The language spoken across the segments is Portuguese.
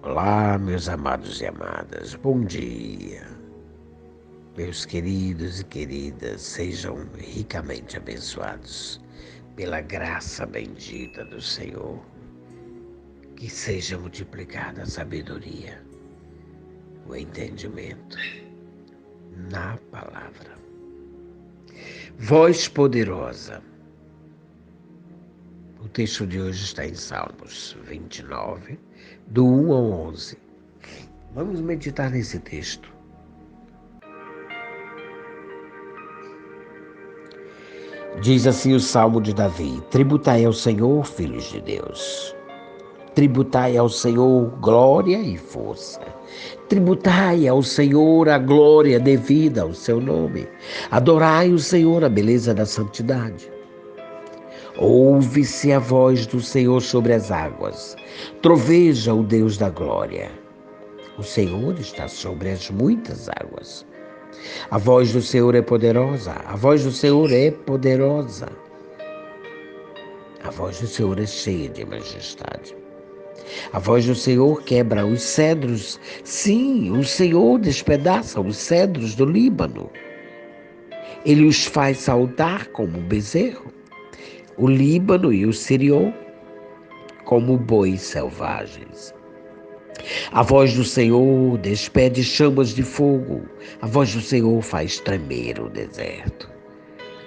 Olá, meus amados e amadas, bom dia. Meus queridos e queridas, sejam ricamente abençoados pela graça bendita do Senhor. Que seja multiplicada a sabedoria, o entendimento na palavra. Voz poderosa. O texto de hoje está em Salmos 29, do 1 ao 11. Vamos meditar nesse texto. Diz assim o Salmo de Davi: tributai ao Senhor, filhos de Deus. Tributai ao Senhor glória e força. Tributai ao Senhor a glória devida ao seu nome. Adorai o Senhor a beleza da santidade. Ouve-se a voz do Senhor sobre as águas. Troveja o Deus da glória. O Senhor está sobre as muitas águas. A voz do Senhor é poderosa. A voz do Senhor é poderosa. A voz do Senhor é cheia de majestade. A voz do Senhor quebra os cedros. Sim, o Senhor despedaça os cedros do Líbano. Ele os faz saltar como bezerro. O Líbano e o Sirion como bois selvagens. A voz do Senhor despede chamas de fogo. A voz do Senhor faz tremer o deserto.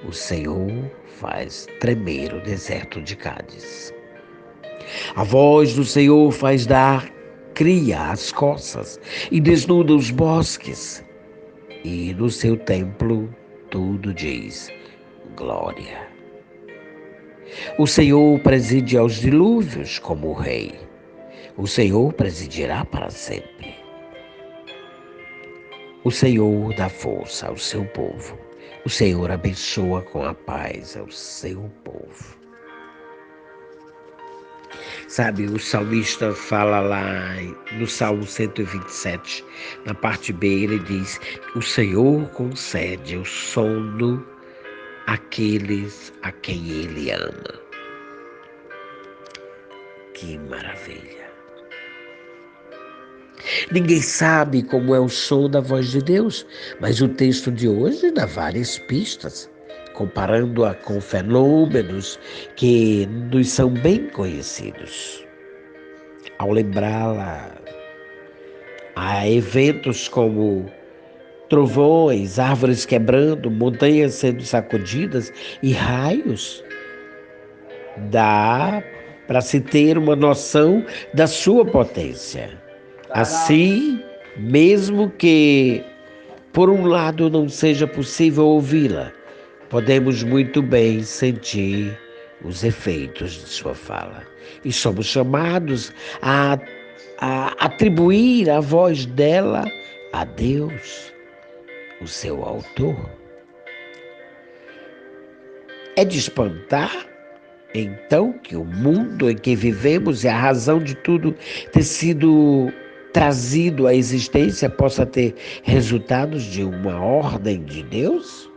O Senhor faz tremer o deserto de Cádiz. A voz do Senhor faz dar cria às coças e desnuda os bosques. E no seu templo tudo diz glória. O Senhor preside aos dilúvios como rei. O Senhor presidirá para sempre. O Senhor dá força ao seu povo. O Senhor abençoa com a paz ao seu povo. Sabe, o salmista fala lá no Salmo 127, na parte B, ele diz: o Senhor concede o sono àqueles a quem ele ama. Que maravilha! Ninguém sabe como é o som da voz de Deus, mas o texto de hoje dá várias pistas, comparando-a com fenômenos que nos são bem conhecidos. Ao lembrá-la a eventos como trovões, árvores quebrando, montanhas sendo sacudidas e raios, dá para se ter uma noção da sua potência. Assim, mesmo que por um lado não seja possível ouvi-la, podemos muito bem sentir os efeitos de sua fala. E somos chamados a atribuir a voz dela a Deus, o seu autor. É de espantar, então, que o mundo em que vivemos e a razão de tudo ter sido trazido à existência possa ter resultados de uma ordem de Deus?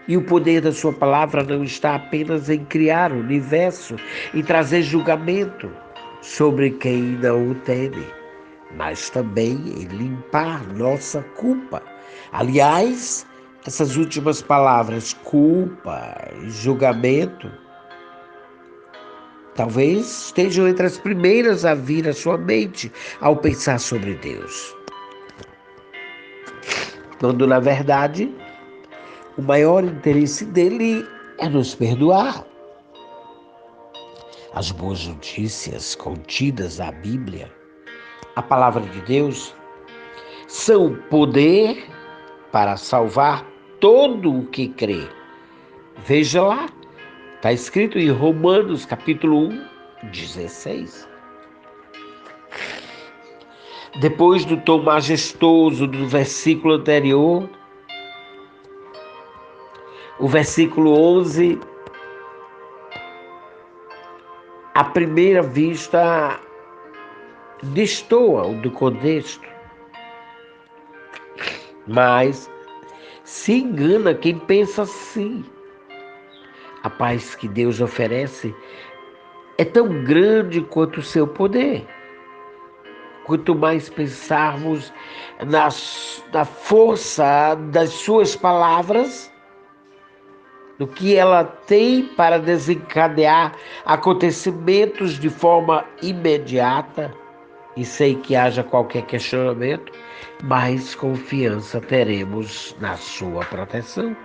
E o poder da sua palavra não está apenas em criar o universo e trazer julgamento sobre quem não o teme, mas também em limpar nossa culpa. Aliás, essas últimas palavras, culpa e julgamento, talvez estejam entre as primeiras a vir à sua mente ao pensar sobre Deus. Quando, na verdade, o maior interesse dele é nos perdoar. As boas notícias contidas na Bíblia, a palavra de Deus, são poder para salvar todo o que crê. Veja lá, está escrito em Romanos capítulo 1, 16. Depois do tom majestoso do versículo anterior, o versículo 11, à primeira vista, destoa do contexto. Mas se engana quem pensa assim. A paz que Deus oferece é tão grande quanto o seu poder. Quanto mais pensarmos na força das suas palavras, do que ela tem para desencadear acontecimentos de forma imediata, e sem que haja qualquer questionamento, mais confiança teremos na sua proteção.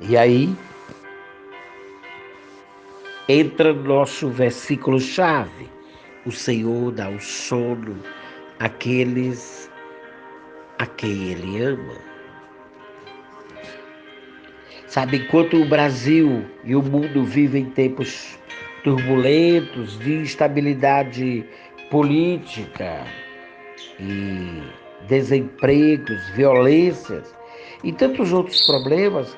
E aí entra no nosso versículo-chave: o Senhor dá o sono àqueles a quem Ele ama. Sabe, enquanto o Brasil e o mundo vivem tempos turbulentos de instabilidade política e desempregos, violências e tantos outros problemas,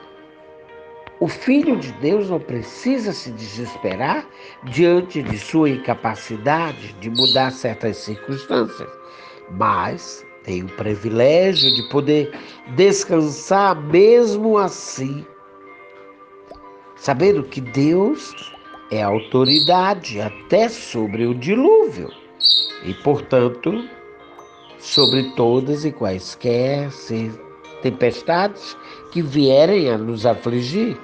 o Filho de Deus não precisa se desesperar diante de sua incapacidade de mudar certas circunstâncias, mas tem o privilégio de poder descansar mesmo assim, sabendo que Deus é autoridade até sobre o dilúvio e, portanto, sobre todas e quaisquer tempestades que vierem a nos afligir.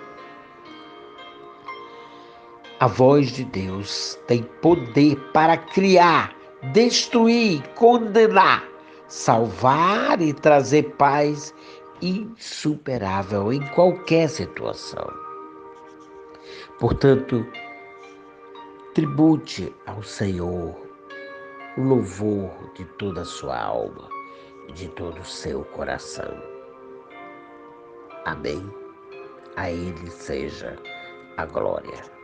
A voz de Deus tem poder para criar, destruir, condenar, salvar e trazer paz insuperável em qualquer situação. Portanto, tribute ao Senhor o louvor de toda a sua alma e de todo o seu coração. Amém. A Ele seja a glória.